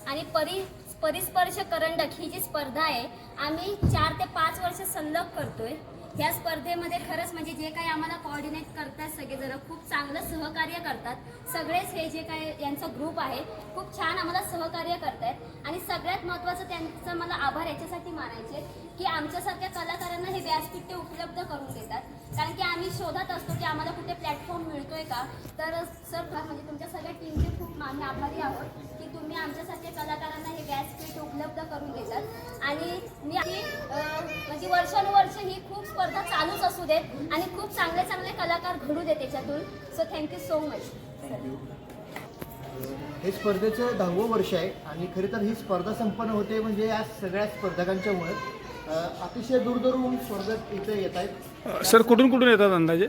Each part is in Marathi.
आणि परिस्पर्श करंडक ही जी स्पर्धा आहे आम्ही 4 ते 5 वर्ष सलग करतोय। या स्पर्धेमध्ये खरंच म्हणजे जे काही आम्हाला कोऑर्डिनेट करतात सगळेजण खूप चांगलं सहकार्य करतात। सगळेच हे जे काही यांचा ग्रुप आहे खूप छान आम्हाला सहकार्य करतायत आणि सगळ्यात महत्त्वाचं त्यांचं मला आभार याच्यासाठी मानायचे की आमच्यासारख्या कलाकारांना हे व्यासपीठ ते उपलब्ध करून देतात। कारण की आम्ही शोधत असतो की आम्हाला कुठे प्लॅटफॉर्म मिळतोय का, तर सर म्हणजे तुमच्या सगळ्या टीमचे खूप आम्ही आभारी आहोत की तुम्ही आमच्यासारख्या कलाकारांना हे व्यासपीठ उपलब्ध करून देतात। आणि मी म्हणजे वर्षानुवर्ष ही खूप स्पर्धा चालूच असू देत आणि खूप चांगले चांगले कलाकार घडू देत त्याच्यातून। So thank you so much. हे स्पर्धेचं 10वं वर्ष आहे आणि खरं तर ही स्पर्धा संपन्न होते म्हणजे या सगळ्या स्पर्धकांच्यामुळे अतिशय दूरदूरहून स्पर्धक इथे येत आहेत। सर कुठून कुठून येतात अंदाजे?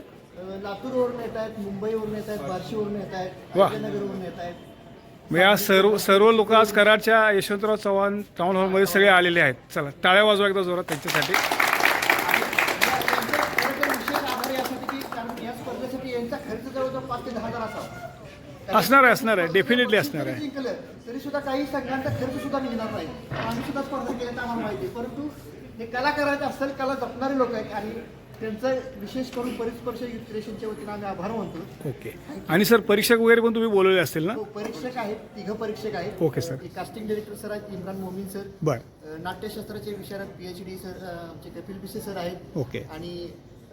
लातूरवरून येत आहेत, मुंबईवरून येत आहेत, बार्शीवरून येत आहेत, वा. नगरवरून येत आहेत। मग या सर्व लोक आज कराडच्या यशवंतराव चव्हाण टाउन हॉलमध्ये सगळे आलेले आहेत। चला टाळ्या वाजवा एकदा जोरात त्यांच्यासाठी। विशेष आभार यासाठी की कारण या स्पर्धेसाठी यांचा खर्च जवळजवळ 5 ते 10 हजार असावा। असणार आहे डेफिनेटली असणार आहे। जिंकलं तरी सुद्धा काही संघांचा खर्च सुद्धा निघणार नाही। आम्ही सुद्धा स्पर्धा केल्याचं आम्हाला माहिती आहे, परंतु हे कलाकारांचे असेल कला जपणारे लोक आहेत आणि त्यांचं विशेष करून परिस्पर्श युक्रेशनच्या वतीनं आम्ही आभार मानतो। ओके। आणि सर परीक्षक वगैरे पण तुम्ही बोलवले असतील ना? हो, परीक्षक आहेत, 3 परीक्षक आहेत। Okay sir. एक कास्टिंग डायरेक्टर सर आहेत इम्रान मोमीन सर, बरं नाट्यशास्त्राचे विशारद PhD सर आमचे कपिल बिसे सर आहेत ओके। आणि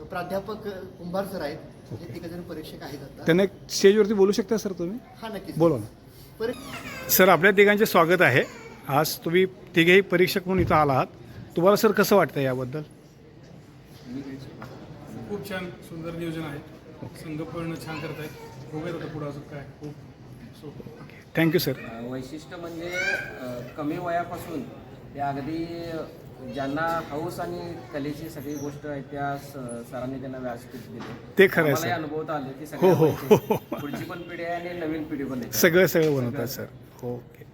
प्राध्यापक कुंभार सर आहेत। हे 3 जण परीक्षक आहेत आता। त्यांना एक स्टेजवरती बोलू शकता सर तुम्ही? हा नक्कीच बोला ना सर। आपल्या तिघांचे स्वागत आहे। आज तुम्ही तिघेही परीक्षक म्हणून इथं आला आहात, तुम्हाला सर कसं वाटतं याबद्दल? खूप छान सुंदर नियोजन आहे, संघ पण छान करत आहेत। बघूयात आता पुढं अजून काय खूप सोपं। Thank you sir. वैशिष्ट्य म्हणजे कमी वयापासून ते अगदी ज्यांना हौस आणि कलेची सगळी गोष्ट आहे त्या सरांनी त्यांना व्यासपीठ दिले। ते खरं आहे मला सर। अनुभवत आले की हो, हो, सगळ्या पुढची पण पिढी आहे आणि नवीन पिढी पण आहे। सगळं बनवतात सर। ओके।